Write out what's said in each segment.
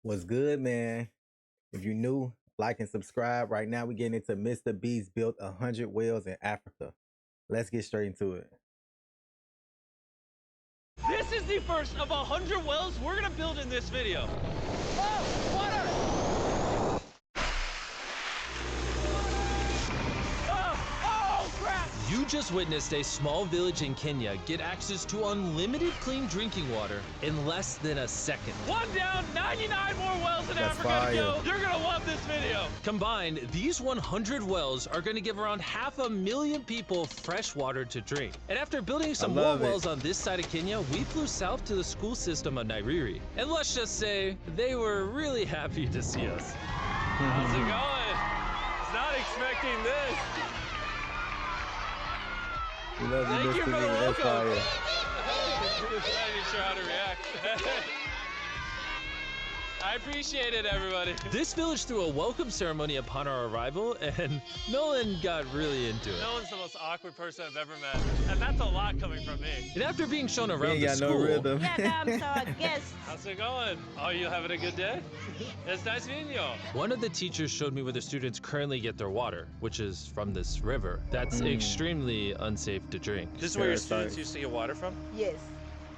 What's good, man? If you're new, like and subscribe. Right now, we're getting into Mr. Beast built 100 wells in Africa. Let's get straight into it. This is the first of 100 wells we're gonna build in this video. Oh, water! Oh, crap! You just witnessed a small village in Kenya get access to unlimited clean drinking water in less than a second. One down, 99 more wells in That's Africa to go. fire. You're gonna love this video. Combined, these 100 wells are going to give around 500,000 people fresh water to drink. And after building some more love it. wells on this side of Kenya, we flew south to the school system of Nairiri. And let's just say, they were really happy to see us. How's it going? Was not expecting this. We love you, Thank you Mr. for the Beast. That's welcome. fire. Not even sure how to react. I appreciate it, everybody. This village threw a welcome ceremony upon our arrival, and Nolan got really into it. No one's the most awkward person I've ever met, and that's a lot coming from me. And after being shown We around ain't the got school, no rhythm. Yeah, I'm so guest. How's it going? Oh, you having a good day? It's nice meeting you. one of the teachers showed me where the students currently get their water, which is from this river. That's extremely unsafe to drink. This is where your Parasite. students used to get water from? Yes.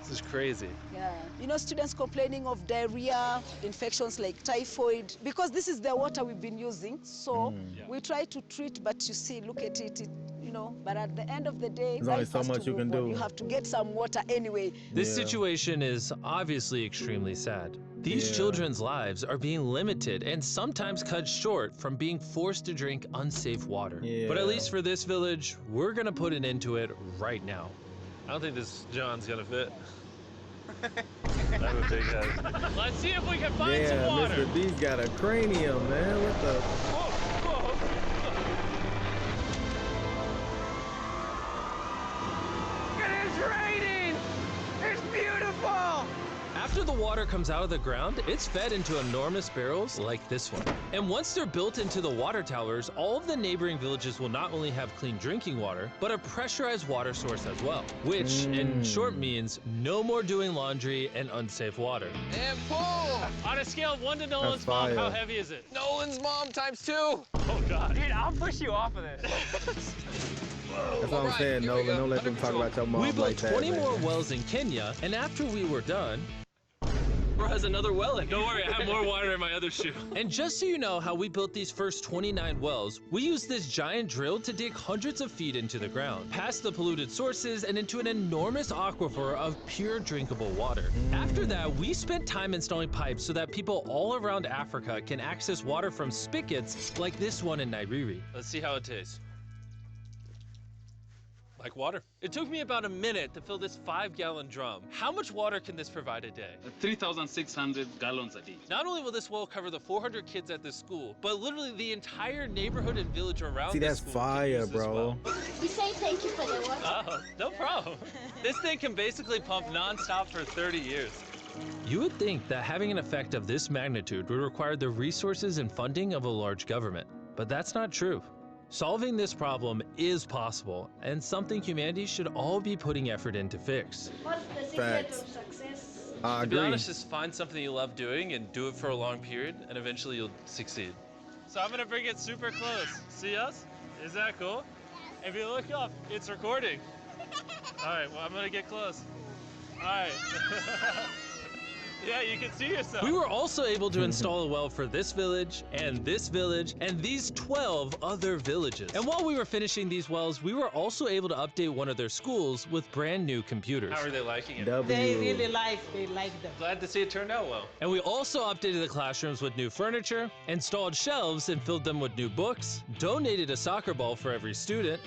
This is crazy. Yeah. You know, students complaining of diarrhea, infections like typhoid, because this is the water we've been using. So Yeah. we try to treat, but you see, look at it, you know, but at the end of the day, There's only life so has to much you move can on. do. You have to get some water anyway. This Yeah. situation is obviously extremely sad. These Yeah. children's lives are being limited and sometimes cut short from being forced to drink unsafe water. Yeah. But at least for this village, we're gonna put an end to it right now. I don't think this John's gonna fit. I have a big head. Let's see if we can find Yeah, some water. Mr. Beast got a cranium, man. What the? Whoa, whoa. It is raining! It's beautiful! After the water comes out of the ground, it's fed into enormous barrels like this one. And once they're built into the water towers, all of the neighboring villages will not only have clean drinking water, but a pressurized water source as well, which in short means no more doing laundry and unsafe water. And pull! On a scale of 1 to Nolan's mom, fire. how heavy is it? Nolan's mom times 2. Oh, God. Dude, I'll push you off of this. That's what I'm Alright, saying, here we Nolan. go. Don't let them Under talk control. about your mom We built like that, 20 man. more wells in Kenya, and after we were done, bro has another well in. Don't worry, I have more water in my other shoe. And just so you know how we built these first 29 wells, we used this giant drill to dig hundreds of feet into the ground, past the polluted sources and into an enormous aquifer of pure drinkable water. After that, we spent time installing pipes so that people all around Africa can access water from spigots like this one in Nairiri. Let's see how it tastes. Like water. It took me about a minute to fill this 5-gallon drum. How much water can this provide a day? 3,600 gallons a day. Not only will this well cover the 400 kids at this school, but literally the entire neighborhood and village around See, this that's school can fire, use this bro. well. We say thank you for the water. Oh, no problem. This thing can basically pump nonstop for 30 years. You would think that having an effect of this magnitude would require the resources and funding of a large government, but that's not true. Solving this problem is possible, and something humanity should all be putting effort in to fix. What's the secret Facts. of success? I To be agree. honest, just find something you love doing and do it for a long period, and eventually you'll succeed. So I'm gonna bring it super close. See us? Is that cool? If you look up, it's recording. All right, well, I'm gonna get close. All right. Yeah, you can see yourself. We were also able to install a well for this village, and these 12 other villages. And while we were finishing these wells, we were also able to update one of their schools with brand new computers. How are they liking it? W. They like them. Glad to see it turned out well. And we also updated the classrooms with new furniture, installed shelves and filled them with new books, donated a soccer ball for every student,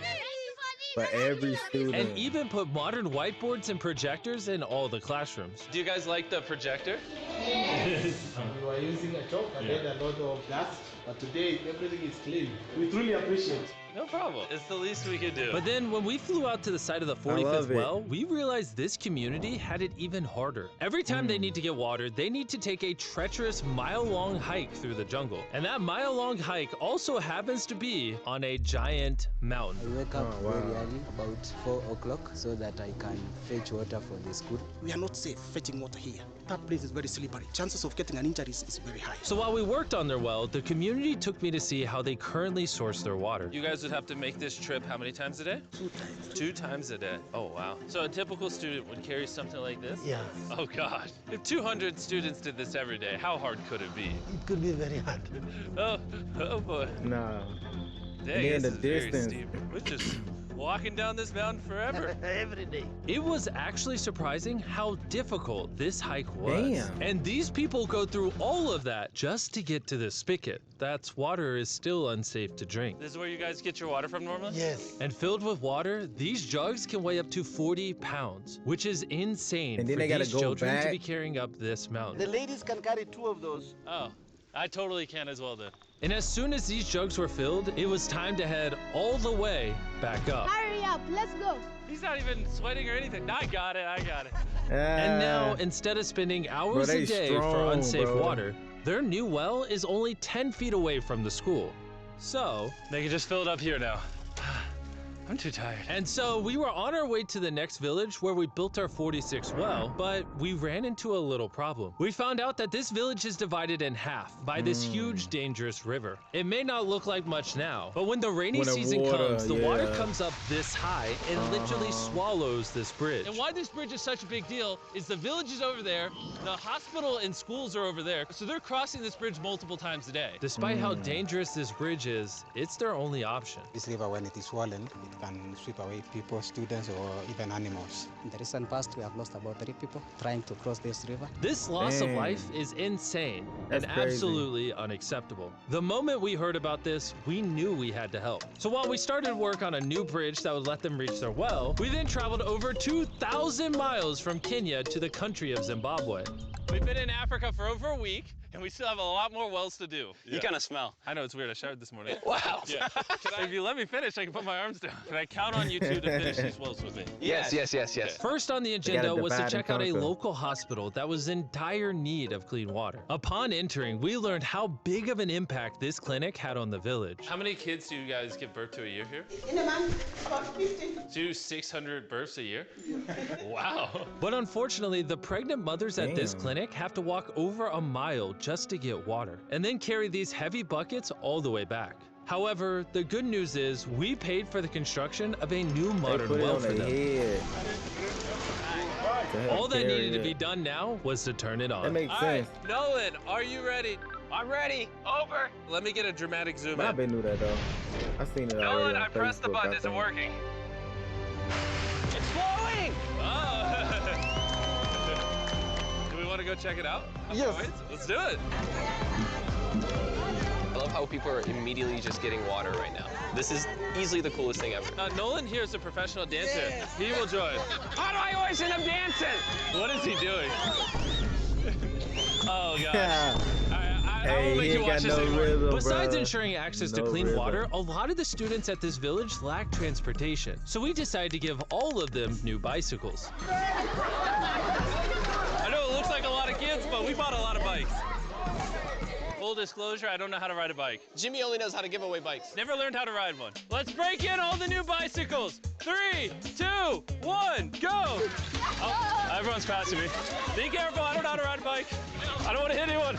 For every student. and even put modern whiteboards and projectors in all the classrooms. Do you guys like the projector? We were using a chalk and then a lot of dust, but today everything is clean. We truly appreciate. No problem. It's the least we could do. But then when we flew out to the side of the 45th love it. well, we realized this community had it even harder. Every time they need to get water, they need to take a treacherous mile-long hike through the jungle. And that mile-long hike also happens to be on a giant mountain. I wake up very early, about 4 o'clock, so that I can fetch water for the school. We are not safe fetching water here. That place is very slippery. Chances of getting an injury is very high. So while we worked on their well, the community took me to see how they currently source their water. You guys would have to make this trip how many times a day? 2 times. 2 times a day. Oh, wow. So a typical student would carry something like this? Yeah. Oh, God. If 200 students did this every day, how hard could it be? It could be very hard. Oh boy. Nah. Dang, then this the is very distance. steep. We're just walking down this mountain forever. Every day. It was actually surprising how difficult this hike was. Damn. And these people go through all of that just to get to this spigot. That's water is still unsafe to drink. This is where you guys get your water from normally? Yes. And filled with water, these jugs can weigh up to 40 pounds, which is insane And then for they gotta these go children to back. be carrying up this mountain. The ladies can carry 2 of those. Oh, I totally can as well then. And as soon as these jugs were filled, it was time to head all the way back up. Hurry up, let's go. He's not even sweating or anything. I got it. And now, instead of spending hours they a day for strong, unsafe bro. water, their new well is only 10 feet away from the school. So, They can just fill it up here now. I'm too tired. and so we were on our way to the next village where we built our 46th well, but we ran into a little problem. We found out that this village is divided in half by this huge, dangerous river. It may not look like much now, but when the rainy When the season water, comes, the water yeah. comes up this high and literally swallows this bridge. And why this bridge is such a big deal is the village is over there, the hospital and schools are over there, so they're crossing this bridge multiple times a day. Despite how dangerous this bridge is, it's their only option. This river, when it is swollen, it can sweep away people, students, or even animals. In the recent past, we have lost about 3 people trying to cross this river. This loss of Dang. life is insane That's and crazy. absolutely unacceptable. The moment we heard about this, we knew we had to help. So while we started work on a new bridge that would let them reach their well, we then traveled over 2,000 miles from Kenya to the country of Zimbabwe. We've been in Africa for over a week, and we still have a lot more wells to do. You kind of smell. I know, it's weird. I showered this morning. Wow. Yeah. If you let me finish, I can put my arms down. Can I count on you 2 to finish these wells with me? Yes. First on the agenda gotta was to divide and check out a conquer. local hospital that was in dire need of clean water. Upon entering, we learned how big of an impact this clinic had on the village. How many kids do you guys give birth to a year here? In a month, about 50. Do 600 births a year? Wow. But unfortunately, the pregnant mothers at this Damn. clinic have to walk over a mile just to get water, and then carry these heavy buckets all the way back. However, the good news is we paid for the construction of a new They modern put it well on for their them. head. To help All that carry needed to it. be done now was to turn it That on. makes All sense. right, Nolan, are you ready? I'm ready. Over. Let me get a dramatic zoom But I've in. been knew that though. I've seen it already on Facebook, I think. working. It's flowing. Do we want to go check it out? Yes. Let's do it. I love how people are immediately just getting water right now. This is easily the coolest thing ever. Nolan here is a professional dancer. He will join. How do I always end up dancing? What is he doing? Oh, gosh. Yeah. I Hey, won't make he you ain't watch got this no anymore. rhythm, Besides bruh. ensuring access to No clean rhythm. water, a lot of the students at this village lack transportation. So we decided to give all of them new bicycles. I know it looks like a lot of kids, but we bought a lot of bikes. Full disclosure, I don't know how to ride a bike. Jimmy only knows how to give away bikes. Never learned how to ride one. Let's break in all the new bicycles. 3, 2, 1, go! Oh, everyone's passing me. Be careful, I don't know how to ride a bike. I don't want to hit anyone.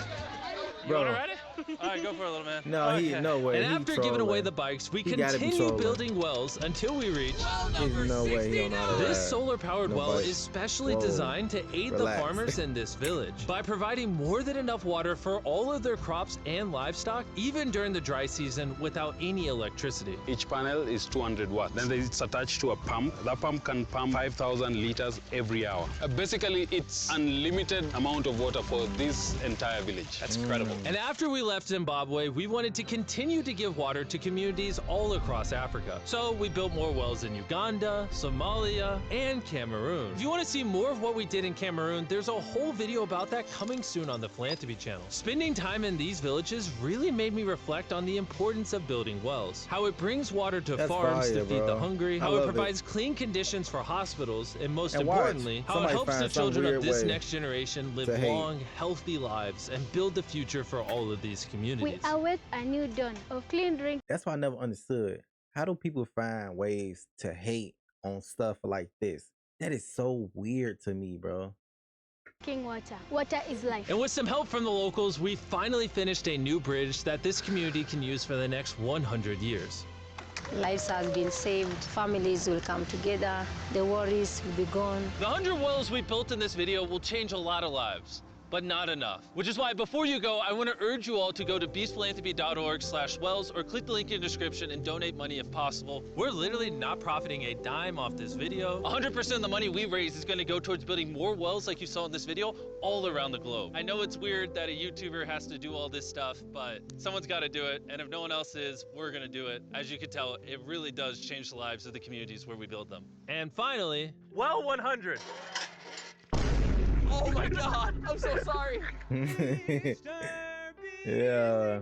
You Bro. want to ride it? All right, go for it, little man. No, he Okay. no way. And he after giving away trolling. the bikes, we He gotta be continue trolling. building wells until we reach There's no way he don't know how to this ride. solar-powered No well bike. is specially Whoa. designed to aid Relax. the farmers in this village by providing more than enough water for all of their crops and livestock, even during the dry season without any electricity. Each panel is 200 watts. Then it's attached to a pump. That pump can pump 5,000 liters every hour. Basically, it's unlimited amount of water for this entire village. That's incredible. And after we left left Zimbabwe, we wanted to continue to give water to communities all across Africa. So we built more wells in Uganda, Somalia, and Cameroon. If you want to see more of what we did in Cameroon, there's a whole video about that coming soon on the Philanthropy channel. Spending time in these villages really made me reflect on the importance of building wells, how it brings water to farms to feed the hungry, how it provides clean conditions for hospitals, and most importantly, how it helps the children of this next generation live long, healthy lives and build the future for all of these communities. We await a new dawn of clean drink. That's why I never understood. How do people find ways to hate on stuff like this? That is so weird to me, bro. Drinking water. Water is life. And with some help from the locals, we finally finished a new bridge that this community can use for the next 100 years. Lives have been saved, families will come together, the worries will be gone. The 100 wells we built in this video will change a lot of lives, but not enough. Which is why before you go, I want to urge you all to go to beastphilanthropy.org/wells or click the link in the description and donate money if possible. We're literally not profiting a dime off this video. 100% of the money we raise is going to go towards building more wells like you saw in this video all around the globe. I know it's weird that a YouTuber has to do all this stuff, but someone's got to do it. And if no one else is, we're going to do it. As you can tell, it really does change the lives of the communities where we build them. And finally, well 100. Oh my God, I'm so sorry. Yeah.